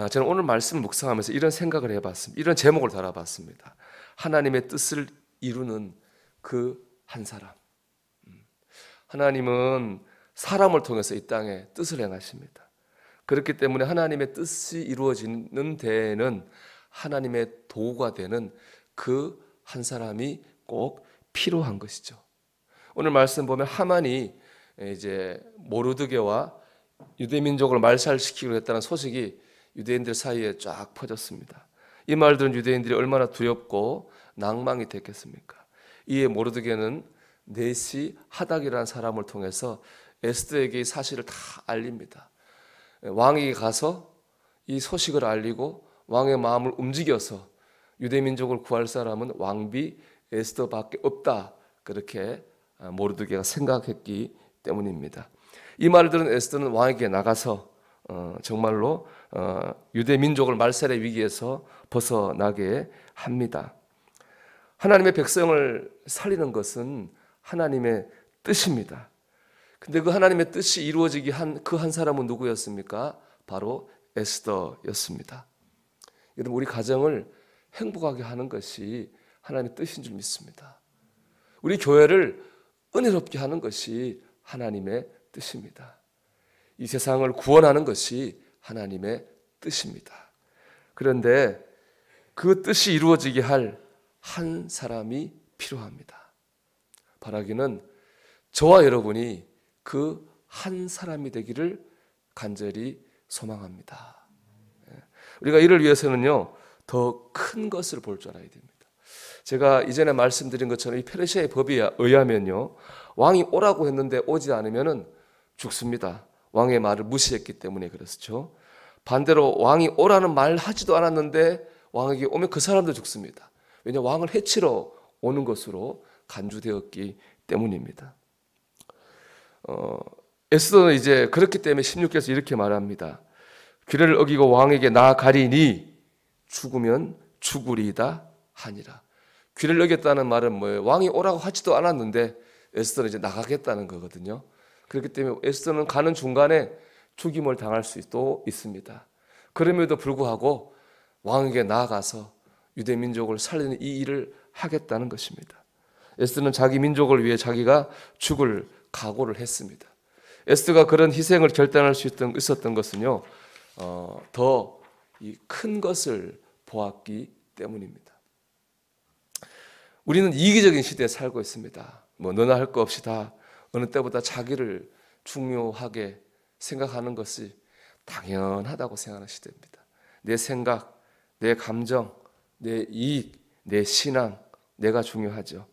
저는 오늘 말씀을 묵상하면서 이런 생각을 해봤습니다. 이런 제목을 달아봤습니다. 하나님의 뜻을 이루는 그 한 사람. 하나님은 사람을 통해서 이 땅에 뜻을 행하십니다. 그렇기 때문에 하나님의 뜻이 이루어지는 데에는 하나님의 도구가 되는 그 한 사람이 꼭 필요한 것이죠. 오늘 말씀 보면 하만이 이제 모르드게와 유대 민족을 말살시키기로 했다는 소식이 유대인들 사이에 쫙 퍼졌습니다. 이 말들은 유대인들이 얼마나 두렵고 낭망이 됐겠습니까? 이에 모르드게는 네시 하닥이라는 사람을 통해서 에스더에게 이 사실을 다 알립니다. 왕에게 가서 이 소식을 알리고 왕의 마음을 움직여서 유대 민족을 구할 사람은 왕비 에스더밖에 없다, 그렇게 모르드게가 생각했기 때문입니다. 이 말을 들은 에스더는 왕에게 나가서 정말로 유대 민족을 말살의 위기에서 벗어나게 합니다. 하나님의 백성을 살리는 것은 하나님의 뜻입니다. 근데 그 하나님의 뜻이 이루어지기 한 그 한 사람은 누구였습니까? 바로 에스더였습니다. 여러분, 우리 가정을 행복하게 하는 것이 하나님의 뜻인 줄 믿습니다. 우리 교회를 은혜롭게 하는 것이 하나님의 뜻입니다. 이 세상을 구원하는 것이 하나님의 뜻입니다. 그런데 그 뜻이 이루어지게 할 한 사람이 필요합니다. 바라기는 저와 여러분이 그 한 사람이 되기를 간절히 소망합니다. 우리가 이를 위해서는요, 더 큰 것을 볼 줄 알아야 됩니다. 제가 이전에 말씀드린 것처럼 이 페르시아의 법에 의하면요, 왕이 오라고 했는데 오지 않으면은 죽습니다. 왕의 말을 무시했기 때문에 그렇죠. 반대로 왕이 오라는 말 하지도 않았는데 왕에게 오면 그 사람도 죽습니다. 왜냐, 왕을 해치러 오는 것으로 간주되었기 때문입니다. 에스더는 이제 그렇기 때문에 16절에서 이렇게 말합니다. 규례를 어기고 왕에게 나아가리니 죽으면 죽으리이다 하니라. 규례를 어겼다는 말은 뭐예요? 왕이 오라고 하지도 않았는데 에스더는 이제 나가겠다는 거거든요. 그렇기 때문에 에스더는 가는 중간에 죽임을 당할 수도 있습니다. 그럼에도 불구하고 왕에게 나아가서 유대 민족을 살리는 이 일을 하겠다는 것입니다. 에스더는 자기 민족을 위해 자기가 죽을 각오를 했습니다. 에스더가 그런 희생을 결단할 수 있었던 것은요, 더 큰 것을 보았기 때문입니다. 우리는 이기적인 시대에 살고 있습니다. 너나 할 거 없이 다 어느 때보다 자기를 중요하게 생각하는 것이 당연하다고 생각하는 시대입니다. 내 생각, 내 감정, 내 이익, 내 신앙, 내가 중요하죠.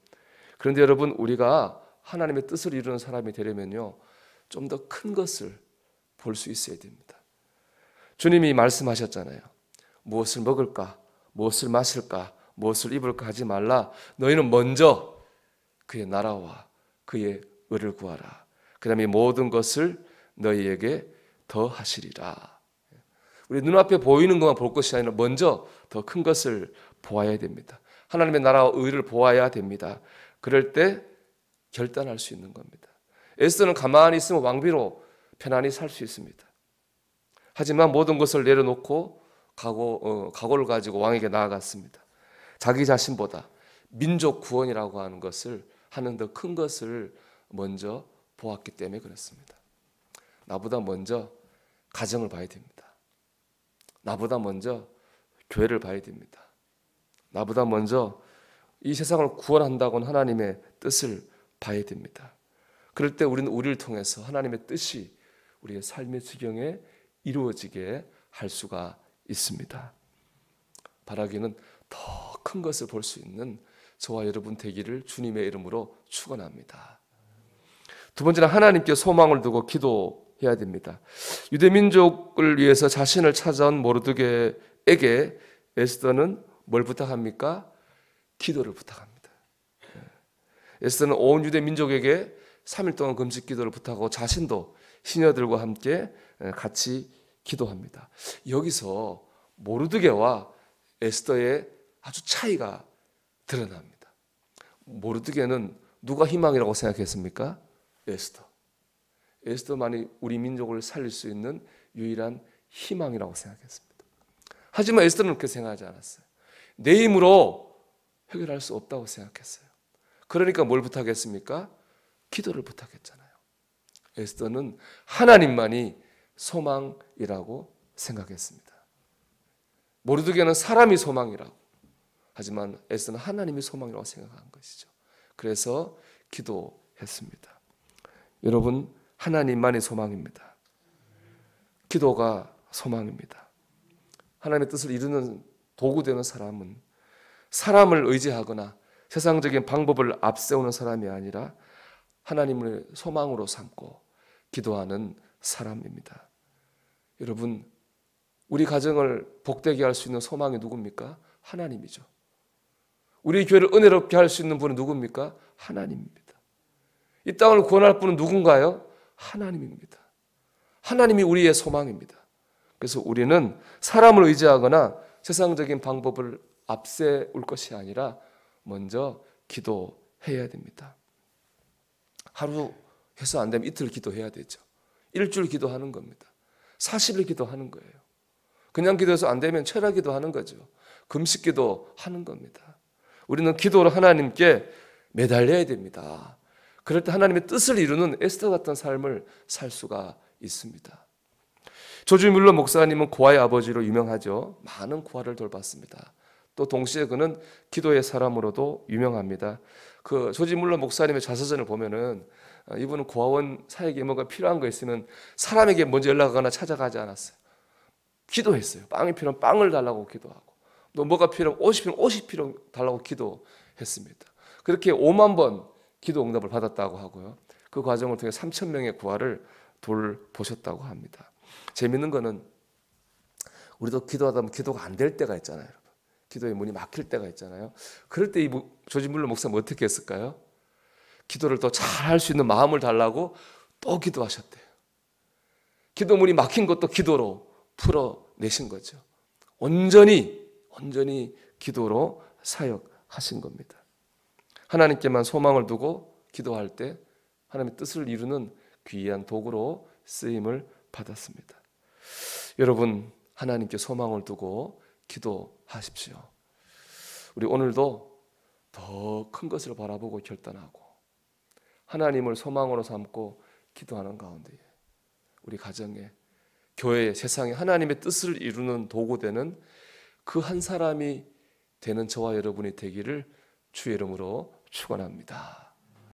그런데 여러분, 우리가 하나님의 뜻을 이루는 사람이 되려면요, 좀 더 큰 것을 볼 수 있어야 됩니다. 주님이 말씀하셨잖아요. 무엇을 먹을까, 무엇을 마실까, 무엇을 입을까 하지 말라. 너희는 먼저 그의 나라와 그의 의를 구하라. 그 다음에 모든 것을 너희에게 더하시리라. 우리 눈앞에 보이는 것만 볼 것이 아니라 먼저 더 큰 것을 보아야 됩니다. 하나님의 나라와 의를 보아야 됩니다. 그럴 때 결단할 수 있는 겁니다. 에스더는 가만히 있으면 왕비로 편안히 살 수 있습니다. 하지만 모든 것을 내려놓고 각오를 가지고 왕에게 나아갔습니다. 자기 자신보다 민족 구원이라고 하는 것을 하는 더 큰 것을 먼저 보았기 때문에 그렇습니다. 나보다 먼저 가정을 봐야 됩니다. 나보다 먼저 교회를 봐야 됩니다. 나보다 먼저 이 세상을 구원한다고는 하나님의 뜻을 봐야 됩니다. 그럴 때 우리는 우리를 통해서 하나님의 뜻이 우리의 삶의 지경에 이루어지게 할 수가 있습니다. 바라기는 더 큰 것을 볼 수 있는 저와 여러분 되기를 주님의 이름으로 축원합니다. 두 번째는 하나님께 소망을 두고 기도해야 됩니다. 유대 민족을 위해서 자신을 찾아온 모르드게에게 에스더는 뭘 부탁합니까? 기도를 부탁합니다. 에스더는 온 유대 민족에게 3일 동안 금식 기도를 부탁하고 자신도 시녀들과 함께 같이 기도합니다. 여기서 모르드게와 에스더의 아주 차이가 드러납니다. 모르드게는 누가 희망이라고 생각했습니까? 에스더. 에스더만이 우리 민족을 살릴 수 있는 유일한 희망이라고 생각했습니다. 하지만 에스더는 그렇게 생각하지 않았어요. 내 힘으로 해결할 수 없다고 생각했어요. 그러니까 뭘 부탁했습니까? 기도를 부탁했잖아요. 에스더는 하나님만이 소망이라고 생각했습니다. 모르드게는 사람이 소망이라고, 하지만 에스더는 하나님이 소망이라고 생각한 것이죠. 그래서 기도했습니다. 여러분, 하나님만이 소망입니다. 기도가 소망입니다. 하나님의 뜻을 이루는 도구 되는 사람은 사람을 의지하거나 세상적인 방법을 앞세우는 사람이 아니라 하나님을 소망으로 삼고 기도하는 사람입니다. 여러분, 우리 가정을 복되게 할 수 있는 소망이 누굽니까? 하나님이죠. 우리 교회를 은혜롭게 할 수 있는 분은 누굽니까? 하나님입니다. 이 땅을 구원할 분은 누군가요? 하나님입니다. 하나님이 우리의 소망입니다. 그래서 우리는 사람을 의지하거나 세상적인 방법을 앞세울 것이 아니라 먼저 기도해야 됩니다. 하루 해서 안 되면 이틀 기도해야 되죠. 일주일 기도하는 겁니다. 40일 기도하는 거예요. 그냥 기도해서 안 되면 철야 기도하는 거죠. 금식 기도하는 겁니다. 우리는 기도로 하나님께 매달려야 됩니다. 그럴 때 하나님의 뜻을 이루는 에스더 같은 삶을 살 수가 있습니다. 조지 뮬러 목사님은 고아의 아버지로 유명하죠. 많은 고아를 돌봤습니다. 또 동시에 그는 기도의 사람으로도 유명합니다. 그 조지 뮬러 목사님의 자서전을 보면은 이분은 고아원 사역에 뭔가 필요한 거 있으면 사람에게 먼저 연락하거나 찾아가지 않았어요. 기도했어요. 빵이 필요하면 빵을 달라고 기도하고, 또 뭐가 필요하면 옷이 필요하면 옷이 달라고 기도했습니다. 그렇게 5만 번 기도 응답을 받았다고 하고요. 그 과정을 통해 3,000명의 고아를 돌보셨다고 합니다. 재밌는 거는 우리도 기도하다 보면 기도가 안 될 때가 있잖아요. 여러분. 기도의 문이 막힐 때가 있잖아요. 그럴 때 이 조지 뮬러 목사님 어떻게 했을까요? 기도를 더 잘 할 수 있는 마음을 달라고 또 기도하셨대요. 기도문이 막힌 것도 기도로 풀어내신 거죠. 온전히 기도로 사역하신 겁니다. 하나님께만 소망을 두고 기도할 때 하나님의 뜻을 이루는 귀한 도구로 쓰임을 받았습니다. 여러분, 하나님께 소망을 두고 기도하십시오. 우리 오늘도 더 큰 것을 바라보고 결단하고 하나님을 소망으로 삼고 기도하는 가운데 우리 가정에, 교회에, 세상에 하나님의 뜻을 이루는 도구 되는 그 한 사람이 되는 저와 여러분이 되기를 주의 이름으로 축원합니다.